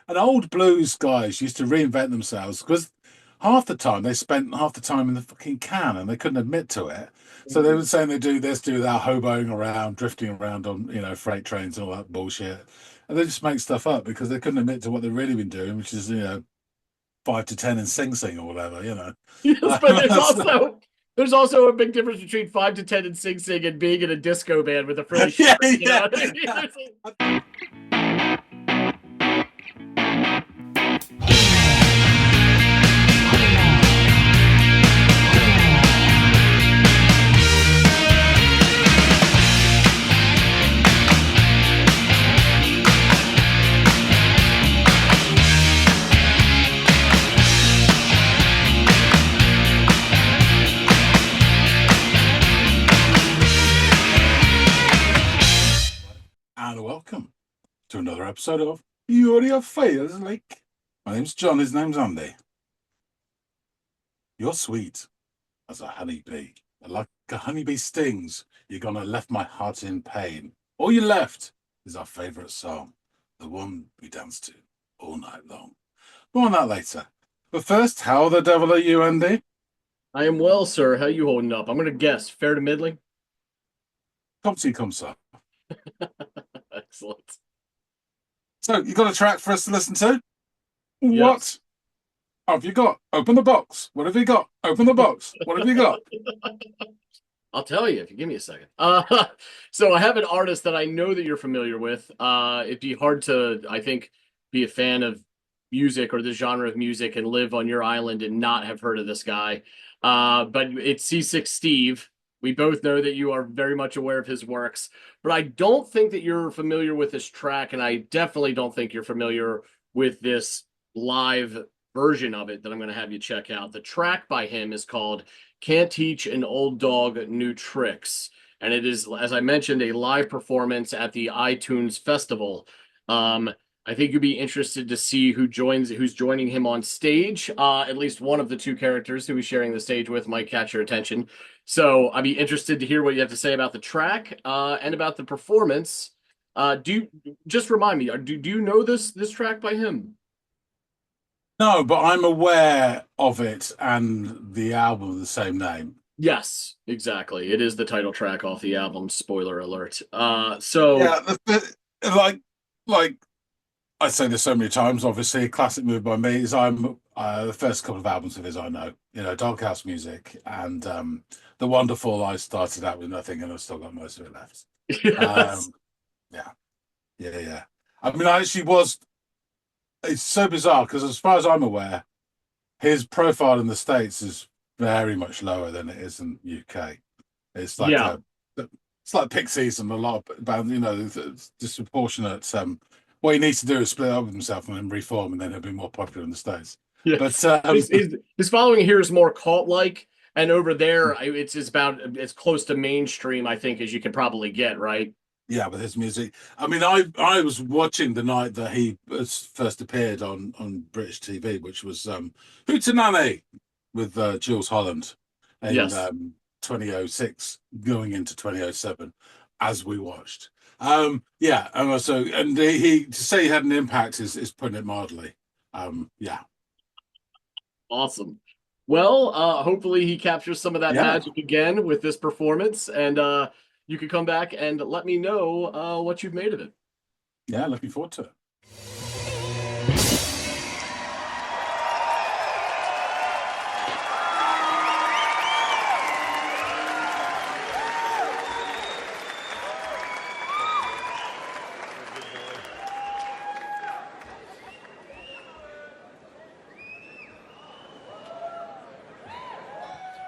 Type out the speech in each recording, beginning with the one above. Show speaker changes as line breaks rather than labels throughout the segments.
And old blues guys used to reinvent themselves because half the time they spent half the time in the fucking can and they couldn't admit to it. So they were saying they do this, do that, hoboing around, drifting around on, freight trains and all that bullshit. And they just make stuff up because they couldn't admit to what they've really been doing, which is, 5 to 10 and Sing Sing or whatever.
Yes, but there's also a big difference between 5 to 10 and Sing Sing and being in a disco band with a frilly shirt.
Yeah, yeah. And welcome to another episode of Audiophiles. My name's John, his name's Andy. You're sweet as a honeybee. And like a honeybee stings, you're gonna left my heart in pain. All you left is our favourite song, the one we dance to all night long. More on that later. But first, how the devil are you, Andy?
I am well, sir. How you holding up? I'm going to guess fair to middling.
Come see, come sir.
Excellent.
So, you got a track for us to listen to?
Yes.
What have you got? Open the box. What have you got? Open the box. What have you got?
I'll tell you if you give me a second. So I have an artist that I know that you're familiar with. It'd be hard to, I think, be a fan of music or this genre of music and live on your island and not have heard of this guy. But it's Seasick Steve. We both know that you are very much aware of his works, but I don't think that you're familiar with this track, and I definitely don't think you're familiar with this live version of it that I'm going to have you check out. The track by him is called Can't Teach an Old Dog New Tricks, and it is, as I mentioned, a live performance at the iTunes Festival. I think you'd be interested to see who's joining him on stage. At least one of the two characters who he's sharing the stage with might catch your attention. So I'd be interested to hear what you have to say about the track and about the performance. Just remind me, do you know this track by him?
No, but I'm aware of it and the album of the same name.
Yes, exactly. It is the title track off the album. Spoiler alert.
Yeah, like I say this so many times. Obviously, a classic move by me is I'm the first couple of albums of his I know. Dark House Music and The Wonderful. I started out with nothing, and I've still got most of it left.
Yes.
Yeah. I mean, I actually was. It's so bizarre because, as far as I'm aware, his profile in the States is very much lower than it is in UK. It's like it's like Pixies and a lot of bands. It's disproportionate. What he needs to do is split up with himself and then reform, and then he'll be more popular in the States.
Yeah.
But
his following here is more cult-like, and over there it's about as close to mainstream, I think, as you can probably get, right?
Yeah, with his music. I mean, I was watching the night that he first appeared on British TV, which was Hootenanny with Jules Holland in
Yes.
2006 going into 2007 as we watched. Yeah, and also, and he to say he had an impact is putting it mildly. Yeah.
Awesome. Well, hopefully he captures some of that
Yeah.
magic again with this performance, and you can come back and let me know what you've made of it.
Yeah, looking forward to it.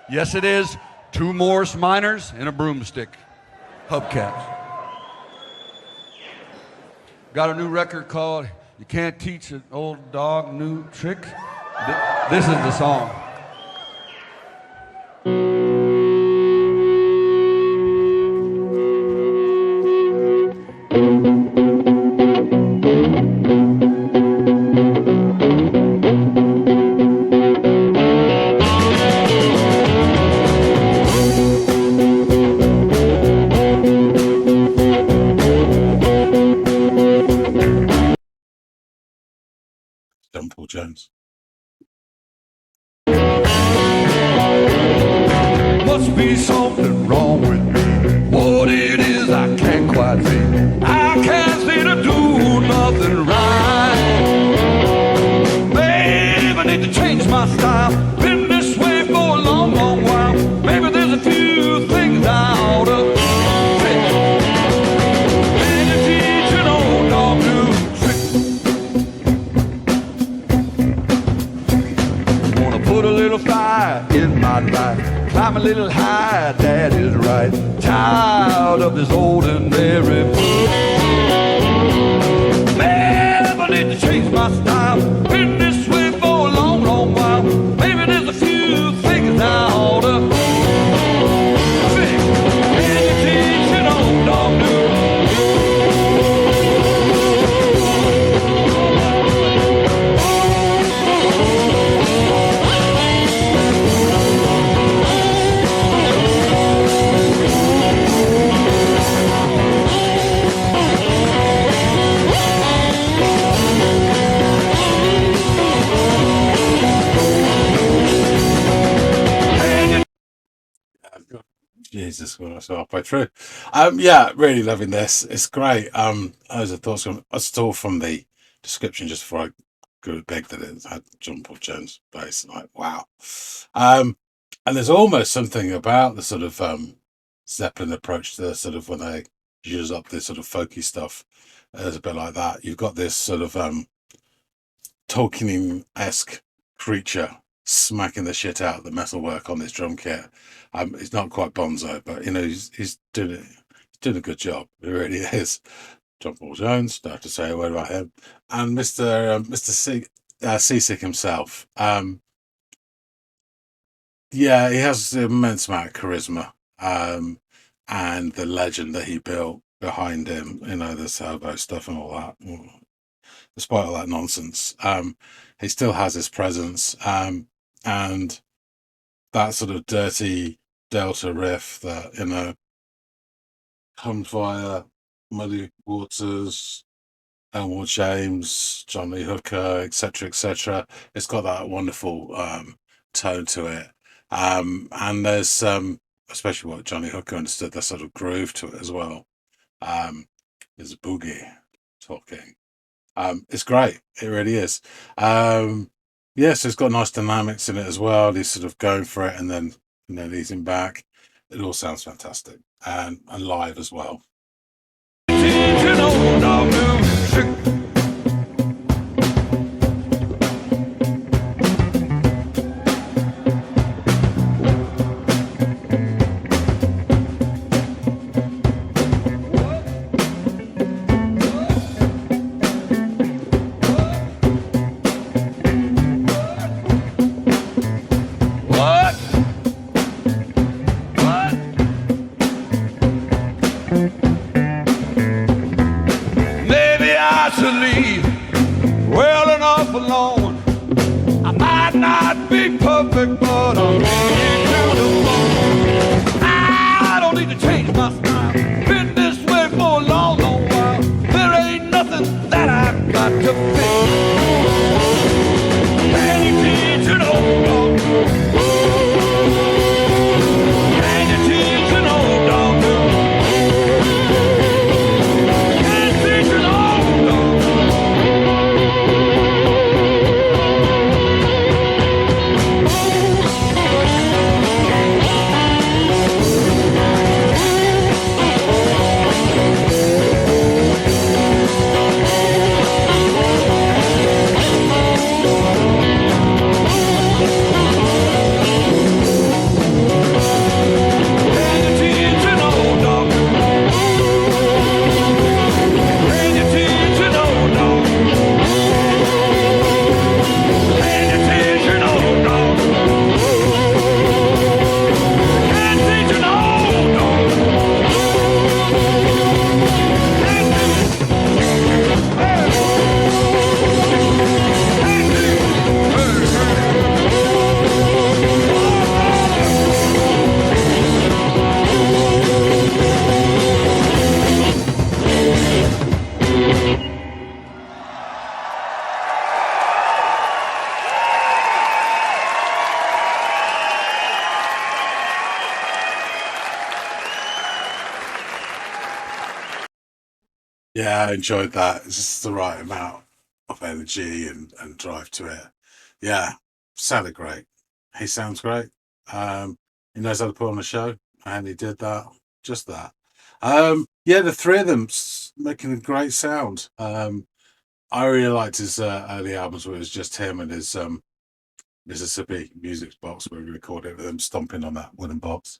Yes, it is. 2 Morris minors and a broomstick. Hubcaps. Got a new record called You Can't Teach an Old Dog New Trick. This is the song.
Jones.
Must be something wrong with me. What it is, I can't quite think. I can't seem to do nothing right. Babe, I need to change my style. Been this way for a long, long while. Maybe there's a few things I ought to fix. Maybe teach an old dog new trick. Wanna put a little fire in my life. Climb a little high, that is right. Tired of this ordinary food. Man, I need to change my style. Been this way for a long, long while. Maybe there's a few things I ought to fix. Can you teach an old dog new?
Jesus, we're so halfway through. Yeah, really loving this. It's great. Those are thoughts. I saw from the description just before I grew big that it had John Paul Jones bass. Like, wow. And there's almost something about the sort of Zeppelin approach to sort of when they use up this sort of folky stuff. There's a bit like that. You've got this sort of Tolkien-esque creature smacking the shit out of the metalwork on this drum kit. He's not quite Bonzo, but you know he's doing a good job. He really is. John Paul Jones, don't have to say a word about him, and Mr. Seasick himself. Yeah, he has an immense amount of charisma, and the legend that he built behind him. You know, the Salvo stuff and all that. Despite all that nonsense, he still has his presence, and that sort of dirty Delta riff that, you know, comes via Muddy Waters, Elmore James, Johnny Hooker, etc., etc. It's got that wonderful tone to it, and there's especially what Johnny Hooker understood, that sort of groove to it as well. There's a boogie talking. It's great. It really is. Yes, it's got nice dynamics in it as well. He's sort of going for it and then easing back. It all sounds fantastic, and live as well.
Maybe I should
Yeah, I enjoyed that. It's just the right amount of energy and drive to it. Yeah, sounded great. He sounds great. Um, he knows how to put on a show, and he did that. Just that. Yeah, the three of them making a great sound. I really liked his early albums where it was just him and his Mississippi music box where we recorded with him stomping on that wooden box.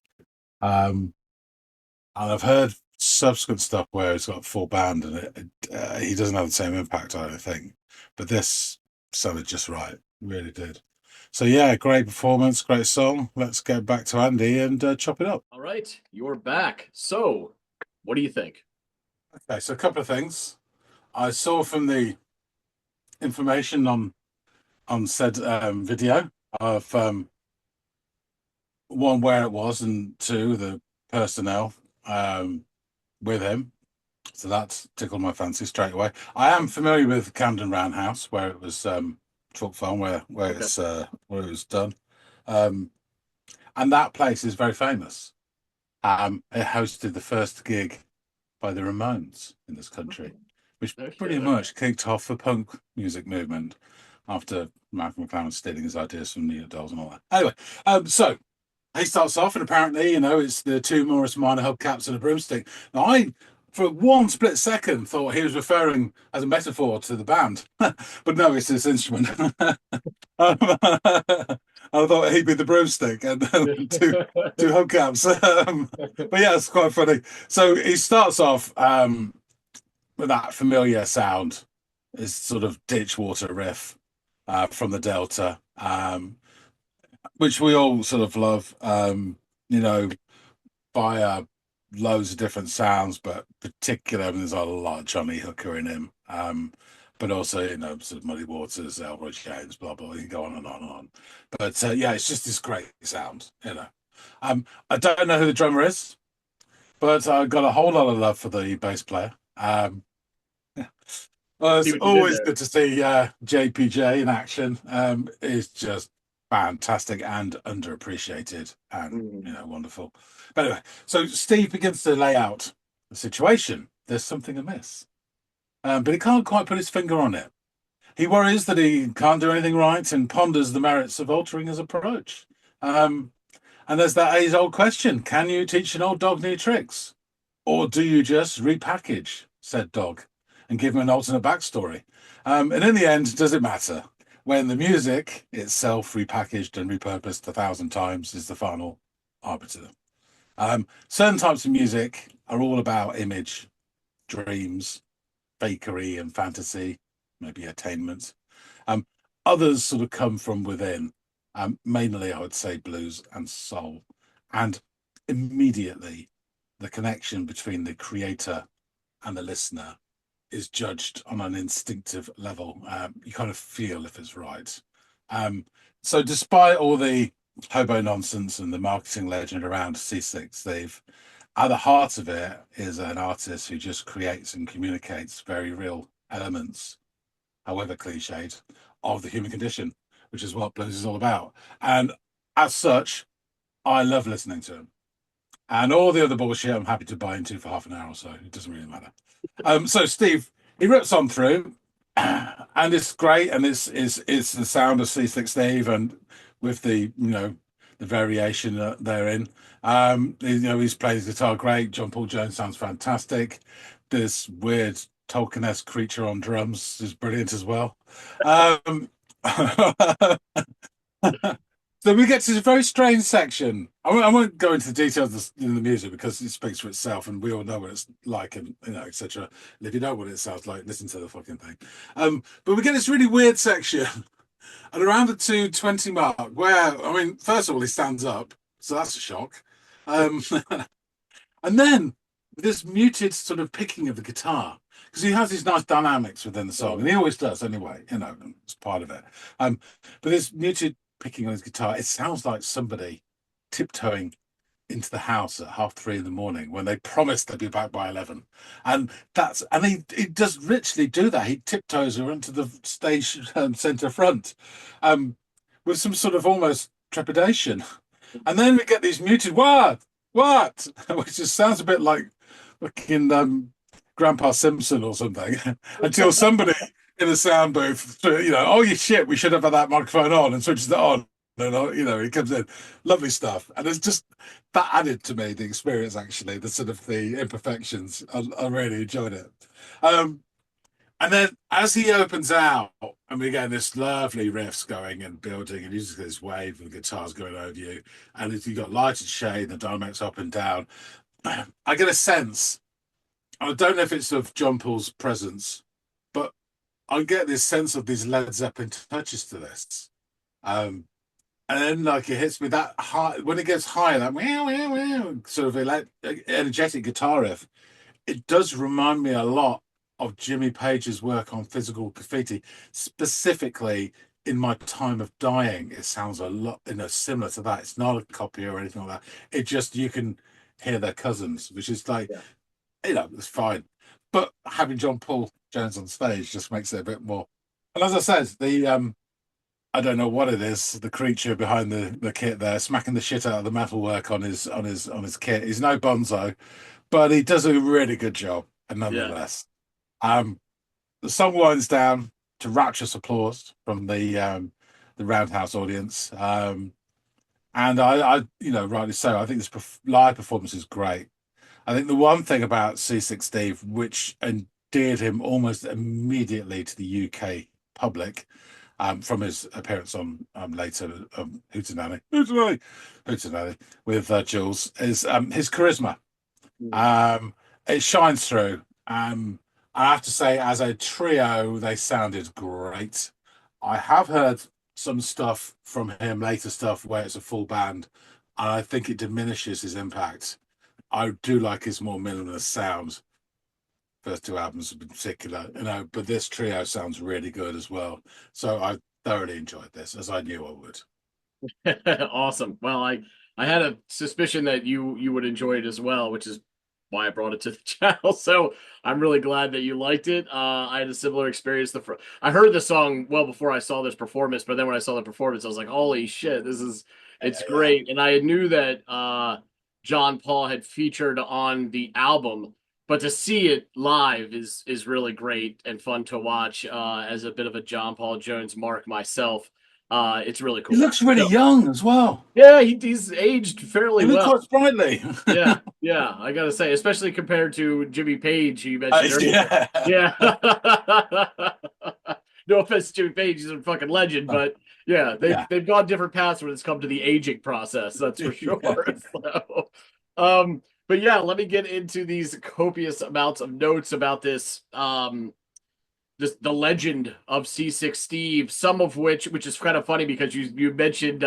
Um, and I've heard subsequent stuff where it's got full band and he doesn't have the same impact, I don't think. But this sounded just right, really did. So yeah, great performance, great song. Let's get back to Andy and chop it up.
All right, you're back. So, what do you think?
Okay, so a couple of things. I saw from the information on said video of one where it was and two the personnel with him. So that tickled my fancy straight away. I am familiar with Camden Roundhouse, where it was Chalk Farm, where
Okay.
it's where it was done, and that place is very famous. It hosted the first gig by the Ramones in this country, which
No
pretty
shit.
much kicked off the punk music movement after Malcolm McLaren stealing his ideas from Neil Dolls and all that. Anyway, so he starts off, and apparently, it's the two Morris Minor hubcaps and a broomstick. Now, I, for one split second, thought he was referring as a metaphor to the band, but no, it's this instrument. I thought he'd be the broomstick and two hubcaps. But yeah, it's quite funny. So he starts off with that familiar sound, this sort of ditch water riff from the Delta. Which we all sort of love, by loads of different sounds, but particularly there's a lot of Johnny Hooker in him. But also, sort of Muddy Waters, Elroy James, blah, blah, you can go on and on and on. But yeah, it's just this great sound. I don't know who the drummer is, but I've got a whole lot of love for the bass player. Well, it's always good to see JPJ in action. It's just fantastic and underappreciated and wonderful. But anyway, so Steve begins to lay out the situation. There's something amiss, but he can't quite put his finger on it. He worries that he can't do anything right and ponders the merits of altering his approach. And there's that age-old question: can you teach an old dog new tricks, or do you just repackage said dog and give him an alternate backstory? And in the end, does it matter when the music itself, repackaged and repurposed 1,000 times, is the final arbiter? Certain types of music are all about image, dreams, fakery, and fantasy, maybe attainment. Others sort of come from within. Mainly, I would say blues and soul, and immediately the connection between the creator and the listener is judged on an instinctive level. You kind of feel if it's right. So despite all the hobo nonsense and the marketing legend around Seasick, they've at the heart of it is an artist who just creates and communicates very real elements, however cliched, of the human condition, which is what blues is all about. And as such, I love listening to him. And all the other bullshit I'm happy to buy into for half an hour or so. It doesn't really matter. So Steve, he rips on through, and it's great, and it's the sound of Seasick Steve, and with the the variation therein. He's playing his guitar great. John Paul Jones sounds fantastic. This weird Tolkien-esque creature on drums is brilliant as well. So we get to this very strange section. I won't go into the details of the music because it speaks for itself, and we all know what it's like, and etc. And if you know what it sounds like, listen to the fucking thing. But we get this really weird section, and around the 2:20 mark, where first of all, he stands up, so that's a shock. And then this muted sort of picking of the guitar, because he has these nice dynamics within the song, and he always does anyway. It's part of it. But this muted picking on his guitar, it sounds like somebody tiptoeing into the house at 3:30 in the morning when they promised they'd be back by 11. And he does literally do that. He tiptoes around to the stage center front with some sort of almost trepidation. And then we get these muted what which just sounds a bit like fucking Grandpa Simpson or something until somebody in the sound booth, oh, you shit, we should have had that microphone on, and switches it on. And, he comes in. Lovely stuff. And it's just that added to me the experience, actually, the sort of the imperfections. I really enjoyed it. And then as he opens out, and we get this lovely riffs going and building, and you just get this wave of guitars going over you, and you've got lighted shade, the dynamics up and down. I get a sense, I don't know if it's of John Paul's presence, but I get this sense of these Led Zeppelin touches to this. And then like it hits me that high, when it gets higher, that sort of energetic guitar riff, it does remind me a lot of Jimmy Page's work on Physical Graffiti, specifically in My Time of Dying. It sounds a lot, similar to that. It's not a copy or anything like that. It just, you can hear their cousins, which is like, it's fine. But having John Paul Jones on stage just makes it a bit more. And as I said, the I don't know what it is, the creature behind the kit there, smacking the shit out of the metalwork on his kit. He's no bonzo, but he does a really good job, and nonetheless. The song winds down to rapturous applause from the Roundhouse audience, and I rightly so. I think this live performance is great. I think the one thing about Seasick Steve, which endeared him almost immediately to the UK public, from his appearance on later Hootenanny with Jules, is his charisma. It shines through. I have to say, as a trio, they sounded great. I have heard some stuff from him, later stuff, where it's a full band, and I think it diminishes his impact. I do like his more minimalist sound. First two albums in particular, but this trio sounds really good as well. So I thoroughly enjoyed this, as I knew I would.
Awesome. Well, I had a suspicion that you would enjoy it as well, which is why I brought it to the channel. So I'm really glad that you liked it. I had a similar experience. I heard the song well before I saw this performance, but then when I saw the performance, I was like, holy shit, it's great. And I knew that John Paul had featured on the album, but to see it live is really great and fun to watch. As a bit of a John Paul Jones mark myself, it's really cool.
He looks really young as well.
Yeah, he's aged fairly well.
He looks quite sprightly.
yeah, I gotta say, especially compared to Jimmy Page, who you mentioned earlier. Yeah. No offense to Jimmy Page, he's a fucking legend, but they've gone different paths when it's come to the aging process. That's for sure. So, but yeah, let me get into these copious amounts of notes about this. The legend of Seasick Steve, some of which is kind of funny because you mentioned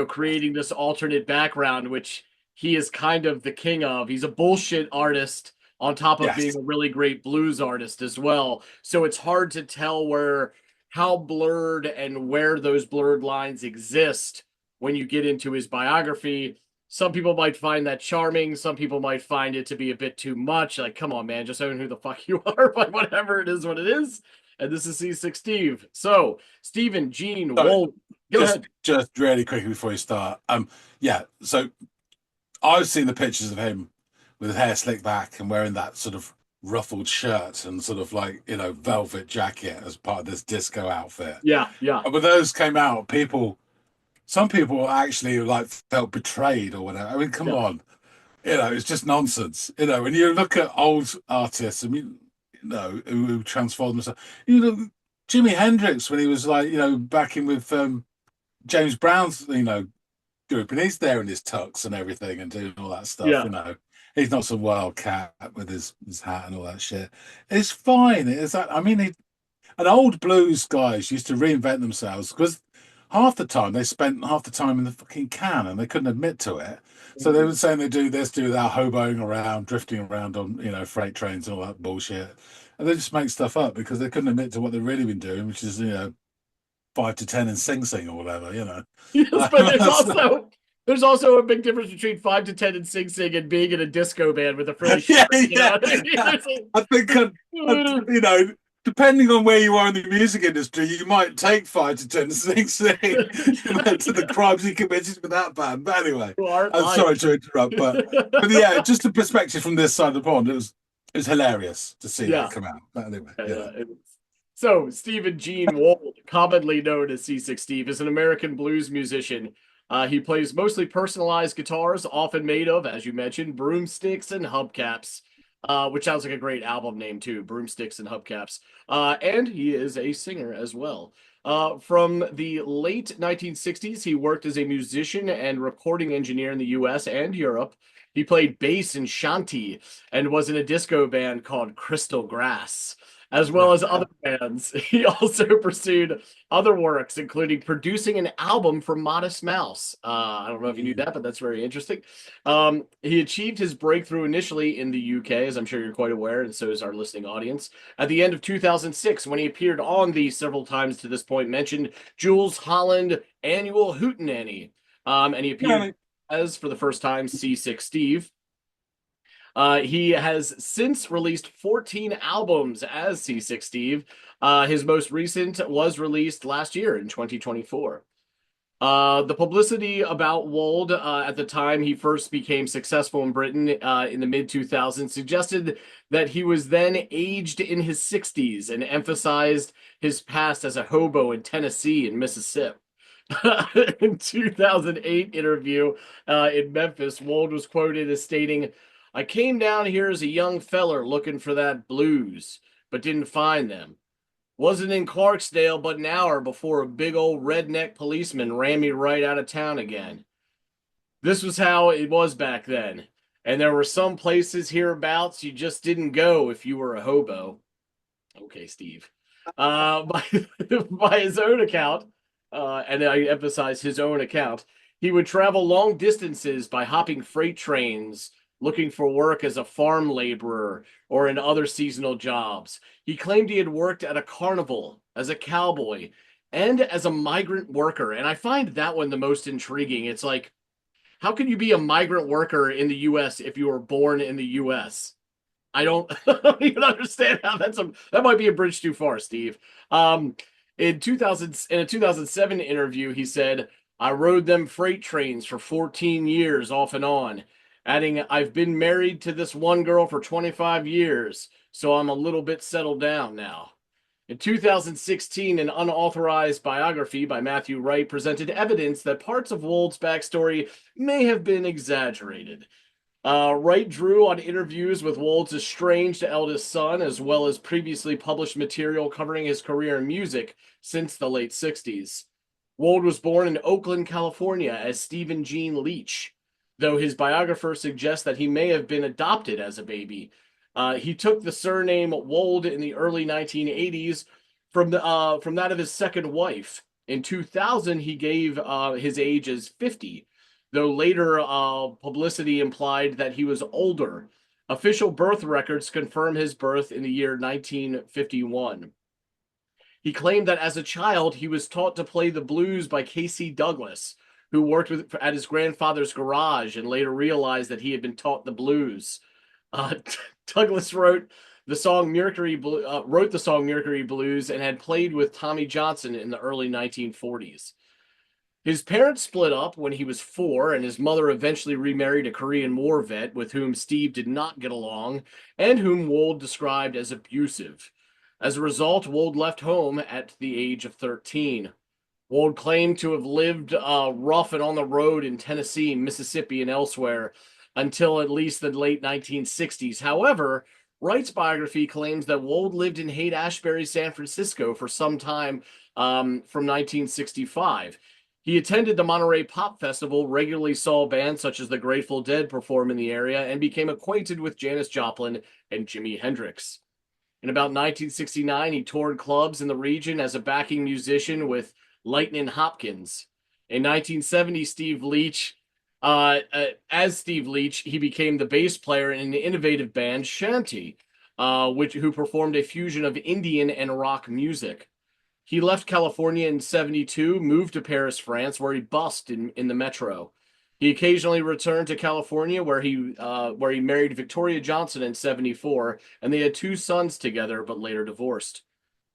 creating this alternate background, which he is kind of the king of. He's a bullshit artist on top of being a really great blues artist as well. So it's hard to tell how blurred and where those blurred lines exist when you get into his biography. Some people might find that charming. Some people might find it to be a bit too much. Like, come on, man, just own who the fuck you are. But whatever, it is what it is. And this is Seasick Steve. So, Stephen, Gene, Walt, go ahead.
Just really quickly before you start. So I've seen the pictures of him with his hair slicked back and wearing that sort of ruffled shirt and sort of like, velvet jacket as part of this disco outfit.
Yeah.
And when those came out, some people actually like felt betrayed or whatever. I mean, come on, it's just nonsense. When you look at old artists, I mean, who transformed themselves. Jimi Hendrix when he was like, backing with James Brown's, group, and he's there in his tux and everything and doing all that stuff. He's not some wild cat with his hat and all that shit. It's fine. It's that. I mean, and old blues guys used to reinvent themselves because half the time they spent half the time in the fucking can and they couldn't admit to it. So they were saying they do this, do that, hoboing around, drifting around on, freight trains and all that bullshit. And they just make stuff up because they couldn't admit to what they've really been doing, which is, 5 to 10 and Sing Sing or whatever,
Yes, but there's also a big difference between 5 to 10 and Sing Sing and being in a disco band with a French shirt.
I think, depending on where you are in the music industry, you might take 5 to 10 Sing Sing to the crimes he committed with that band. But anyway, I'm sorry to interrupt, but yeah, just a perspective from this side of the pond. It's hilarious to see
Yeah.
that come out. But anyway,
So Stephen Gene Wold, commonly known as Seasick Steve, is an American blues musician. He plays mostly personalized guitars, often made of, as you mentioned, broomsticks and hubcaps, which sounds like a great album name too, Broomsticks and Hubcaps. And he is a singer as well. From the late 1960s, he worked as a musician and recording engineer in the US and Europe. He played bass in shanty and was in a disco band called Crystal Grass, as well as other bands. He also pursued other works, including producing an album for Modest Mouse. I don't know if you knew that, but that's very interesting. He achieved his breakthrough initially in the UK, as I'm sure you're quite aware, and so is our listening audience, at the end of 2006, when he appeared on the several times to this point mentioned Jules Holland annual Hootenanny. And he appeared as, for the first time, Seasick Steve. He has since released 14 albums as Seasick Steve. His most recent was released last year in 2024. The publicity about Wold at the time he first became successful in Britain in the mid-2000s suggested that he was then aged in his 60s and emphasized his past as a hobo in Tennessee and Mississippi. In 2008 interview in Memphis, Wold was quoted as stating, "I came down here as a young feller looking for that blues, but didn't find them. Wasn't in Clarksdale but an hour before a big old redneck policeman ran me right out of town again. This was how it was back then, and there were some places hereabouts you just didn't go if you were a hobo." Okay, Steve. By, by his own account, and I emphasize his own account, he would travel long distances by hopping freight trains, looking for work as a farm laborer or in other seasonal jobs. He claimed he had worked at a carnival as a cowboy and as a migrant worker. And I find that one the most intriguing. It's like, how can you be a migrant worker in the U.S. if you were born in the U.S.? I don't even understand how that might be a bridge too far, Steve. In a 2007 interview, he said, "I rode them freight trains for 14 years off and on," adding, "I've been married to this one girl for 25 years, so I'm a little bit settled down now." In 2016, an unauthorized biography by Matthew Wright presented evidence that parts of Wold's backstory may have been exaggerated. Wright drew on interviews with Wold's estranged eldest son, as well as previously published material covering his career in music since the late 60s. Wold was born in Oakland, California as Stephen Gene Leach, though his biographer suggests that he may have been adopted as a baby. He took the surname Wold in the early 1980s from that of his second wife. In 2000, he gave his age as 50, though later publicity implied that he was older. Official birth records confirm his birth in the year 1951. He claimed that as a child, he was taught to play the blues by Casey Douglas, who worked at his grandfather's garage and later realized that he had been taught the blues. Douglas wrote the song Mercury Blues and had played with Tommy Johnson in the early 1940s. His parents split up when he was 4, and his mother eventually remarried a Korean War vet with whom Steve did not get along and whom Wold described as abusive. As a result, Wold left home at the age of 13. Wold claimed to have lived rough and on the road in Tennessee, Mississippi, and elsewhere until at least the late 1960s. However, Wright's biography claims that Wold lived in Haight-Ashbury, San Francisco for some time from 1965. He attended the Monterey Pop Festival, regularly saw bands such as the Grateful Dead perform in the area, and became acquainted with Janis Joplin and Jimi Hendrix. In about 1969, he toured clubs in the region as a backing musician with Lightnin' Hopkins. In 1970, as Steve Leach, he became the bass player in the innovative band Shanty, who performed a fusion of Indian and rock music. He left California in 1972, moved to Paris, France, where he busked in the metro. He occasionally returned to California, where he married Victoria Johnson in 1974, and they had 2 sons together, but later divorced.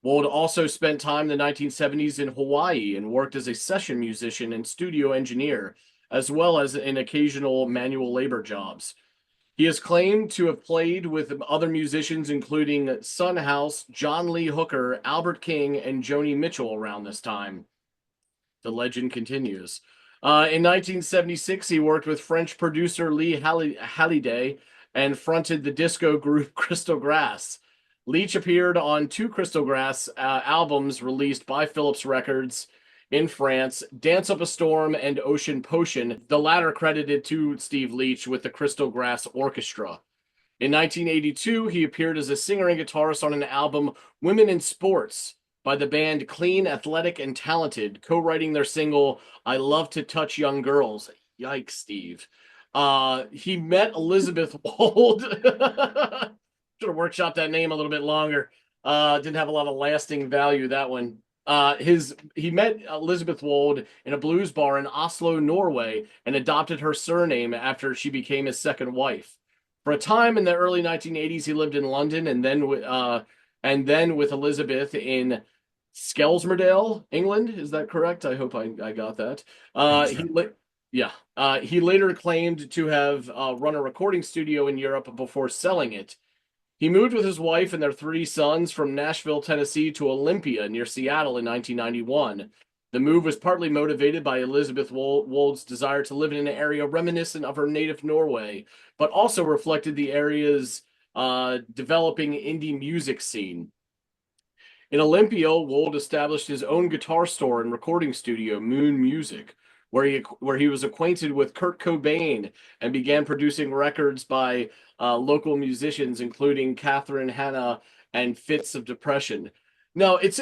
Wold also spent time in the 1970s in Hawaii and worked as a session musician and studio engineer, as well as in occasional manual labor jobs. He is claimed to have played with other musicians, including Son House, John Lee Hooker, Albert King, and Joni Mitchell around this time. The legend continues. In 1976, he worked with French producer Lee Hallyday and fronted the disco group Crystal Grass. Leach appeared on 2 Crystal Grass albums released by Philips Records in France, Dance Up a Storm and Ocean Potion, the latter credited to Steve Leach with the Crystal Grass Orchestra. In 1982, he appeared as a singer and guitarist on an album, Women in Sports, by the band Clean, Athletic, and Talented, co-writing their single, I Love to Touch Young Girls. Yikes, Steve. He met Elizabeth Wold. Should have workshopped that name a little bit longer. Didn't have a lot of lasting value, that one. He met Elizabeth Wold in a blues bar in Oslo, Norway, and adopted her surname after she became his second wife. For a time in the early 1980s, he lived in London and then with Elizabeth in Skelmersdale, England. Is that correct? I hope I got that. He later claimed to have run a recording studio in Europe before selling it. He moved with his wife and their 3 sons from Nashville, Tennessee to Olympia near Seattle in 1991. The move was partly motivated by Elizabeth Wold's desire to live in an area reminiscent of her native Norway, but also reflected the area's developing indie music scene. In Olympia, Wold established his own guitar store and recording studio, Moon Music, where he was acquainted with Kurt Cobain and began producing records by local musicians, including Catherine Hanna and Fits of Depression. No, it's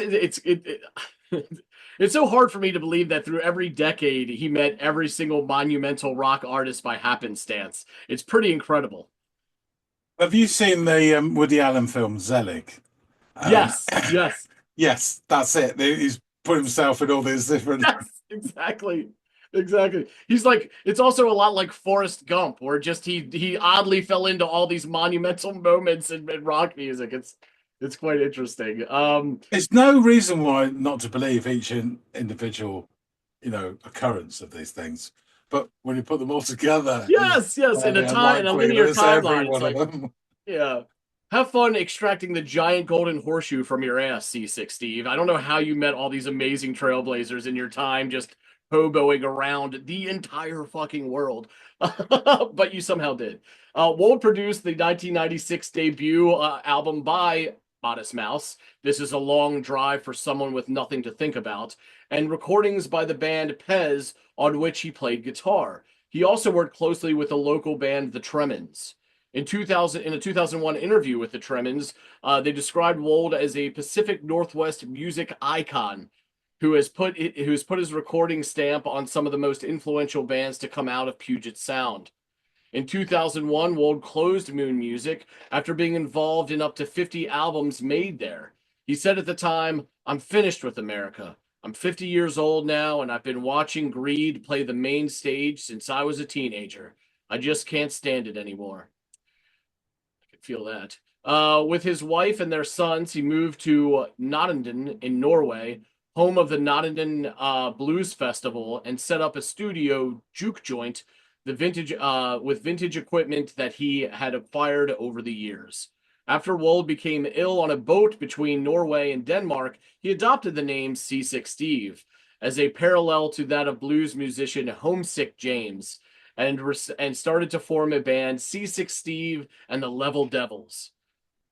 so hard for me to believe that through every decade he met every single monumental rock artist by happenstance. It's pretty incredible.
Have you seen the Woody Allen film Zelig?
Yes.
Yes, that's it. He's put himself in all these different.
Yes, exactly. He's like, it's also a lot like Forrest Gump, where just he oddly fell into all these monumental moments in rock music. It's quite interesting.
There's no reason why not to believe each individual, occurrence of these things. But when you put them all together,
yes, in a linear timeline, it's like, yeah. Have fun extracting the giant golden horseshoe from your ass, Seasick Steve. I don't know how you met all these amazing trailblazers in your time, just hoboing around the entire fucking world, but you somehow did. Wold produced the 1996 debut album by Modest Mouse, This Is a Long Drive for Someone with Nothing to Think About, and recordings by the band Pez, on which he played guitar. He also worked closely with the local band The Tremens. In a 2001 interview with The Tremens, they described Wold as a Pacific Northwest music icon who has put his recording stamp on some of the most influential bands to come out of Puget Sound. In 2001, Wold closed Moon Music after being involved in up to 50 albums made there. He said at the time, "I'm finished with America. I'm 50 years old now, and I've been watching Greed play the main stage since I was a teenager. I just can't stand it anymore." I can feel that. With his wife and their sons, he moved to Notodden in Norway, home of the Notodden Blues Festival, and set up a studio juke joint with vintage equipment that he had acquired over the years. After Wold became ill on a boat between Norway and Denmark, he adopted the name Seasick Steve as a parallel to that of blues musician Homesick James, and started to form a band, Seasick Steve and the Level Devils.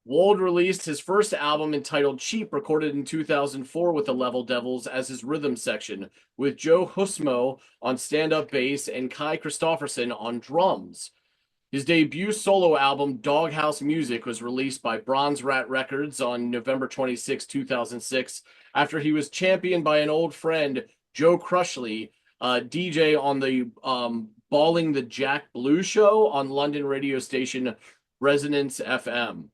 Wold released his first album entitled Cheap, recorded in 2004 with the Level Devils as his rhythm section, with Joe Husmo on stand-up bass and Kai Christofferson on drums. His debut solo album, Doghouse Music, was released by Bronze Rat Records on November 26, 2006, after he was championed by an old friend, Joe Crushley, DJ on the Balling the Jack Blues show on London radio station Resonance FM.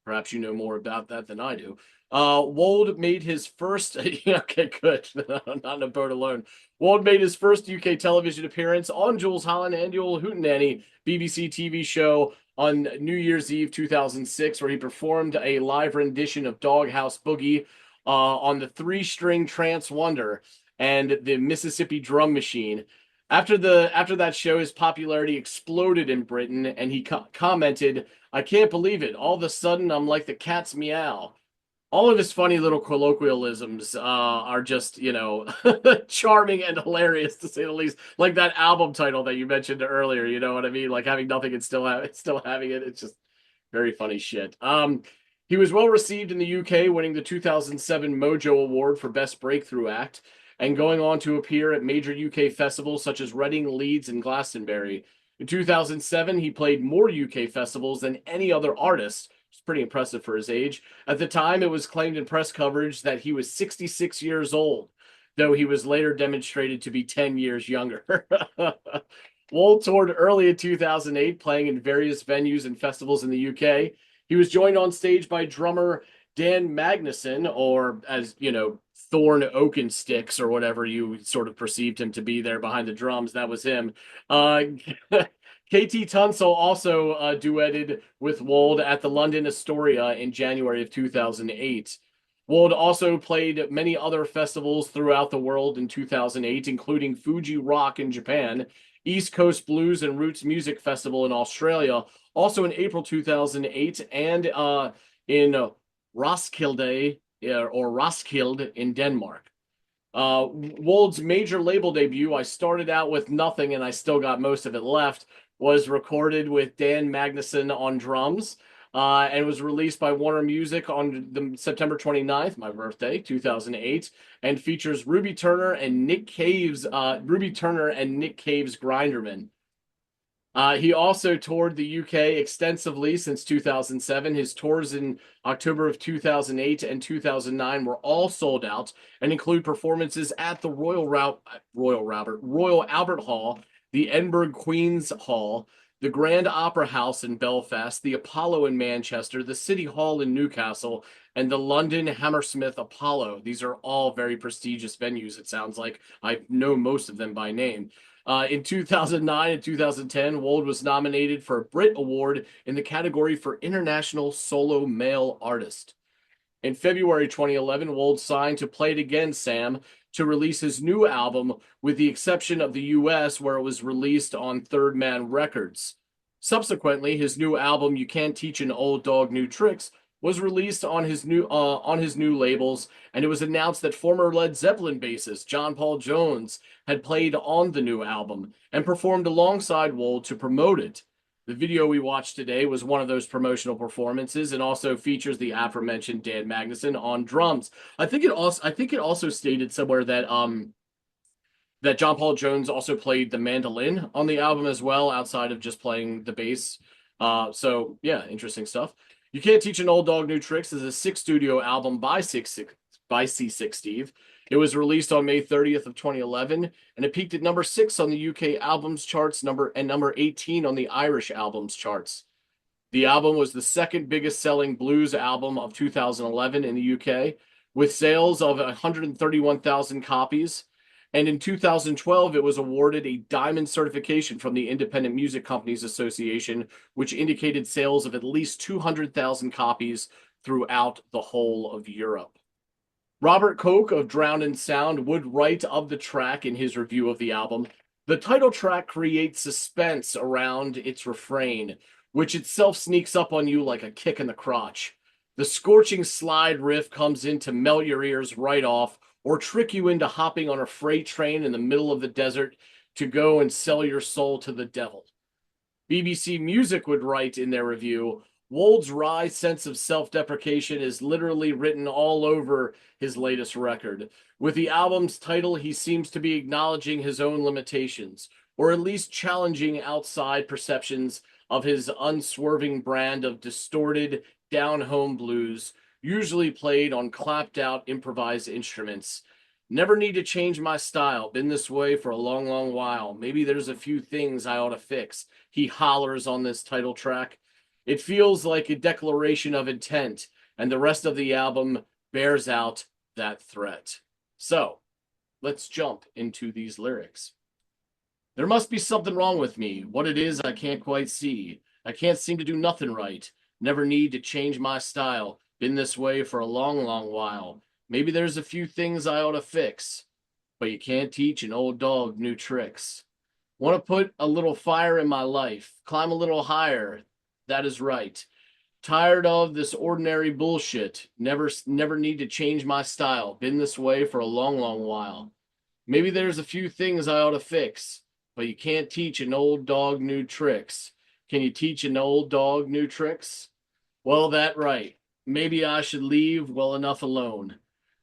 Perhaps you know more about that than I do. Wold made his first... okay, good. Not in a boat alone. Wold made his first UK television appearance on Jules Holland Annual Hootenanny BBC TV show on New Year's Eve 2006, where he performed a live rendition of Doghouse Boogie on the 3-string Trance Wonder and the Mississippi Drum Machine. After that show, his popularity exploded in Britain, and he commented, "I can't believe it. All of a sudden, I'm like the cat's meow." All of his funny little colloquialisms are just, charming and hilarious to say the least. Like that album title that you mentioned earlier, you know what I mean? Like having nothing and still having it. It's just very funny shit. He was well received in the UK, winning the 2007 Mojo Award for Best Breakthrough Act, and going on to appear at major UK festivals such as Reading, Leeds, and Glastonbury. In 2007, he played more UK festivals than any other artist. It's pretty impressive for his age. At the time, it was claimed in press coverage that he was 66 years old, though he was later demonstrated to be 10 years younger. Wold toured early in 2008, playing in various venues and festivals in the UK. He was joined on stage by drummer Dan Magnuson, or as you know, Thorn Oakensticks, or whatever you sort of perceived him to be there behind the drums. That was him. KT Tunstall also duetted with Wold at the London Astoria in January of 2008. Wold also played many other festivals throughout the world in 2008, including Fuji Rock in Japan, East Coast Blues and Roots Music Festival in Australia, also in April 2008, and in Roskilde, or Roskilde in Denmark. Wold's major label debut, I started out with nothing and I still got most of it left, was recorded with Dan Magnuson on drums, and was released by Warner Music on the September 29th, my birthday, 2008, and features Ruby Turner and Nick Cave's Grinderman. He also toured the UK extensively since 2007. His tours in October of 2008 and 2009 were all sold out and include performances at the Royal Albert Hall, the Edinburgh Queen's Hall, the Grand Opera House in Belfast, the Apollo in Manchester, the City Hall in Newcastle, and the London Hammersmith Apollo. These are all very prestigious venues, it sounds like. I know most of them by name. In 2009 and 2010, Wold was nominated for a Brit Award in the category for International Solo Male Artist. In February 2011, Wold signed to Play It Again, Sam, to release his new album, with the exception of the US, where it was released on Third Man Records. Subsequently, his new album, You Can't Teach an Old Dog New Tricks, was released on his new labels, and it was announced that former Led Zeppelin bassist John Paul Jones had played on the new album and performed alongside Wold to promote it. The video we watched today was one of those promotional performances, and also features the aforementioned Dan Magnuson on drums. I think it also stated somewhere that that John Paul Jones also played the mandolin on the album as well, outside of just playing the bass. So yeah, interesting stuff. You Can't Teach an Old Dog New Tricks is a 6 studio album by Seasick Steve. It was released on May 30th of 2011, and it peaked at number 6 on the UK albums charts, number 18 on the Irish albums charts. The album was the second biggest selling blues album of 2011 in the UK, with sales of 131,000 copies. And in 2012, it was awarded a diamond certification from the Independent Music Companies Association, which indicated sales of at least 200,000 copies throughout the whole of Europe. Robert Koch of Drowned in Sound would write of the track in his review of the album, "The title track creates suspense around its refrain, which itself sneaks up on you like a kick in the crotch. The scorching slide riff comes in to melt your ears right off, or trick you into hopping on a freight train in the middle of the desert to go and sell your soul to the devil." BBC Music would write in their review, "Wold's wry sense of self-deprecation is literally written all over his latest record. With the album's title, he seems to be acknowledging his own limitations, or at least challenging outside perceptions of his unswerving brand of distorted, down-home blues, usually played on clapped-out improvised instruments. Never need to change my style. Been this way for a long, long while. Maybe there's a few things I ought to fix," he hollers on this title track. It feels like a declaration of intent, and the rest of the album bears out that threat. So, let's jump into these lyrics. "There must be something wrong with me. What it is, I can't quite see. I can't seem to do nothing right. Never need to change my style. Been this way for a long, long while. Maybe there's a few things I ought to fix. But you can't teach an old dog new tricks." Want to put a little fire in my life, climb a little higher. That is right. Tired of this ordinary bullshit. Never need to change my style. Been this way for a long, long while. Maybe there's a few things I ought to fix, but you can't teach an old dog new tricks. Can you teach an old dog new tricks? Well, that right. Maybe I should leave well enough alone.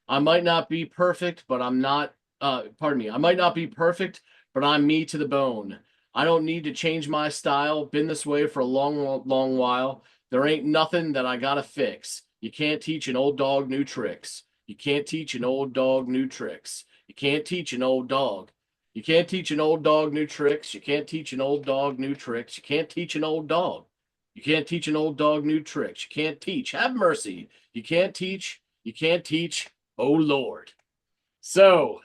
I might not be perfect, but I'm not, pardon me. I might not be perfect, but I'm me to the bone. I don't need to change my style. Been this way for a long, long while. There ain't nothing that I gotta fix. You can't teach an old dog new tricks. You can't teach an old dog new tricks. You can't teach an old dog. You can't teach an old dog new tricks. You can't teach an old dog new tricks. You can't teach an old dog. You can't teach an old dog new tricks. You can't teach. Have mercy. You can't teach. You can't teach. Oh, Lord. So,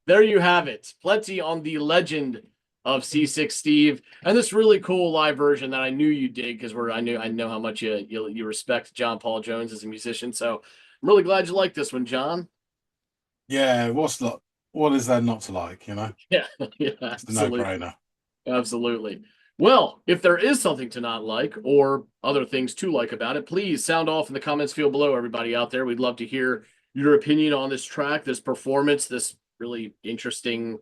there you have it. Plenty on the legend of Seasick Steve, and this really cool live version that I knew you did because I know how much you respect John Paul Jones as a musician. So I'm really glad you like this one, John.
Yeah, what is there not to like, you know?
Yeah, yeah,
It's a
absolutely.
no-brainer.
Absolutely. Well, if there is something to not like or other things to like about it, please sound off in the comments field below, everybody out there. We'd love to hear your opinion on this track, this performance, this really interesting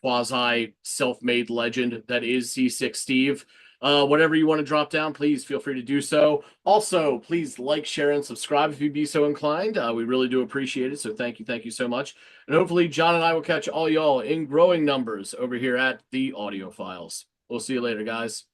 quasi self-made legend that is Seasick Steve. Whatever you want to drop down, please feel free to do so. Also, please like, share, and subscribe if you'd be so inclined. We really do appreciate it. So thank you so much. And hopefully John and I will catch all y'all in growing numbers over here at the Audiophiles. We'll see you later, guys.